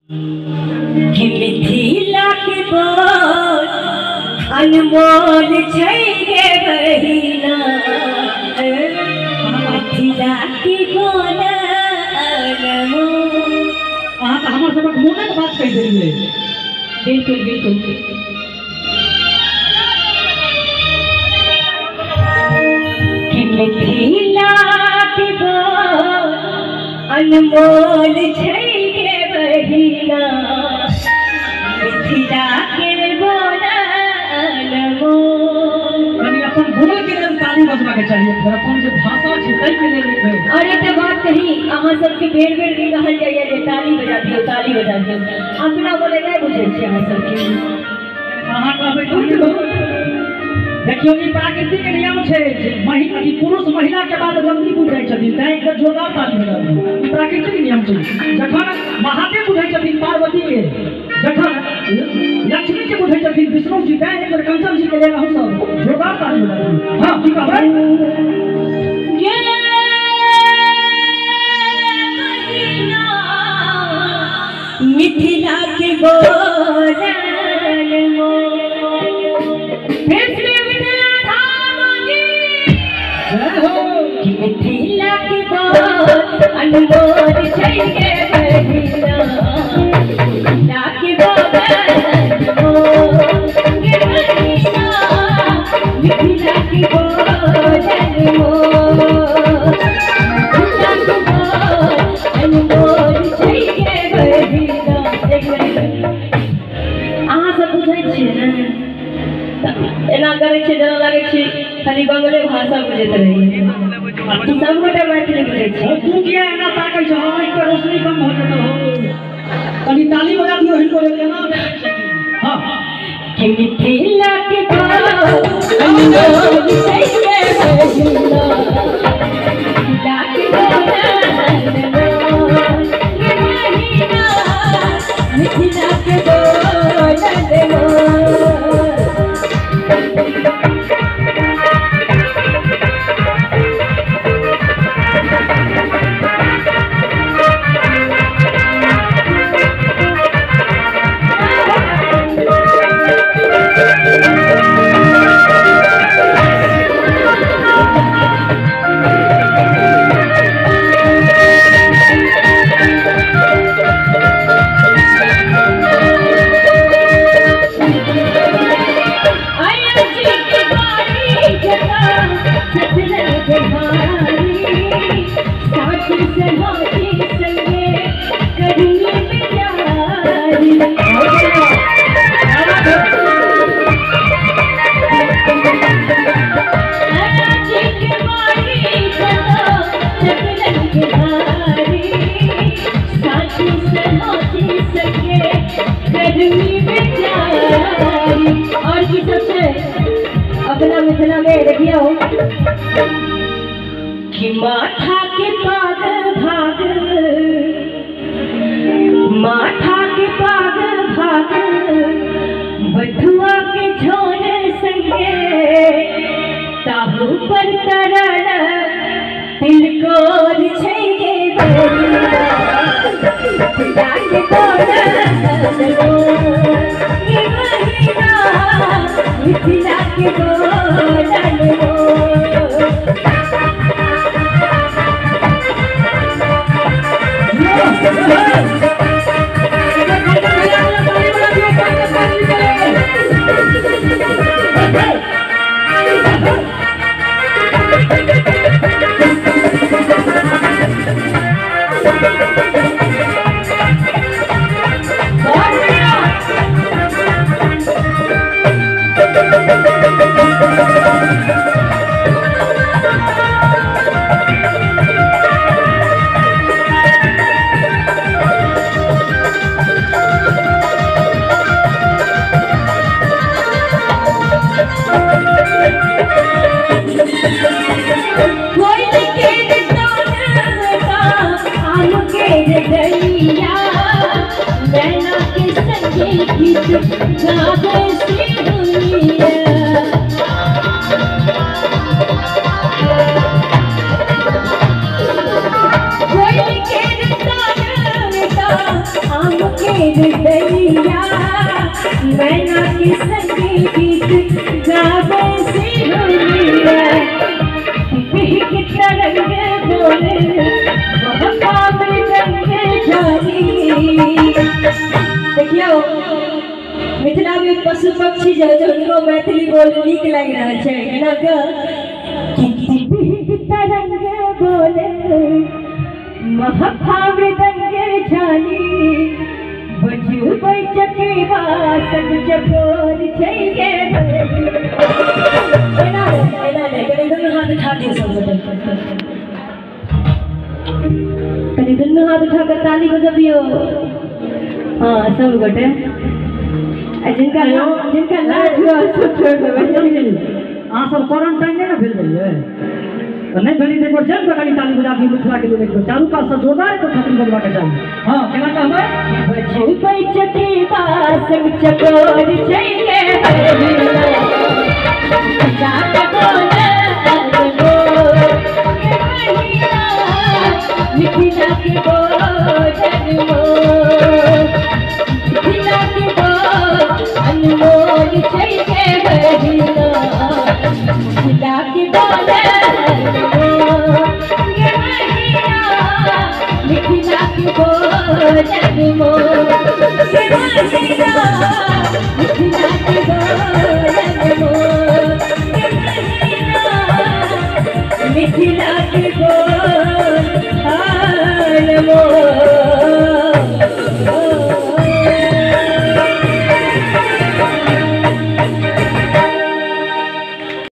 कि मिथिला के बोल अनमोल छै गे बहिना, मिथिला के बोल अनमोल। अहाँ तो हमारे सबक मोने के बात कह देलिए। बिल्कुल बिल्कुल। कि मिथिला के बोल अनमोल छै गे बहिना, मिथिला के बोल अनमोल। यानी अपन बोल के लिए ताली बजवा के चाहिए, फिर अपन जो भाषा छै तै के लिए। और एक बात कही, अहाँ सबके बेर बेर भी कहल जाइए जे ताली बजा दियो, ताली बजा दियो। अपना बोले नहीं बुझे छी अहाँ सबके। अहाँ कहबै तो देखियो ई प्राकृतिक नियम छै, महिला की पुरुष महिला के बाद जल्दी बुझै छथिन, तै एक जोरदार ताली बजा दियो। ई प्राकृतिक नियम छै। जखन महादेव बुझै छथिन पार्वती के, जखन लक्ष्मी के बुझै छथिन विष्णु जी, तै एक कंचन जी के लेल हम सब जोरदार ताली बजा दियो। हां की कहबै? मिथिला के बोल अनमोल। मिथिला के बोल अनमोल छै गे बहिना, मिथिला के बोल अनमोल गे बहिना, मिथिला के बोल अनमोल, मिथिला के बोल अनमोल छै गे बहिना। अहाँ सब बुझै छियै ने, एना करै छै जेना लागै छै खाली बंगले भाषा बुझैत रहिए। सब गोटा मैथिली बुझै छै। तू किया एना ताकै छ? हम एक रोशनी कम हो जेतो हो। कनी ताली बजा दियो हिनको ले केना। हां कि मिथिला के बोल अनमोल छै गे बहिना, मिथिला के बोल अनमोल गे बहिना, मिथिला के बोल अनमोल। और की सबसे अपना मिथिला में रखिया हो कि माथा के पाग भाग, माथा के पाग भाग, बधुआ के झोल संगे, ताहू पर तरल तिलकोर छै गे बहिना, मिथिला के बोल अनमोल गे बहिना, मिथिला के बोल अनमोल। निर्दयिया मैना की संगी गीत गावे से होलिया की तरंग बोले देखियो मिथिला में पशु पक्षी जो उनको मैथिली बोल नीक लग रहा है एना के तरंग बोले महाभावृदंग झाली बजू बैचके वासक चकोर छैगे एना कने दोनों हाथ उठा दियो सब कने दोनों हाथ उठा कर ताली बजाबियो हाँ सब गोटे जिनका लाज हुआ सब छोड़ दो अहाँ सब क्वारंटाइन नहीं ना भेल रहिए तो नहीं भेली देखो जब तक खाली ताली बजा के मिथिला के लिए देखो चारू पास से जोरदार तो खत्म करवा के चाहिए हां केना कहबै बजू बैचके वासक चकोर छैगे जाके बोले मिथिला के भोजन मिथिला के अनमोल छैगे बहिना मिथिला के मिथिला के भोजन मिथिला के भोजन मिथिला के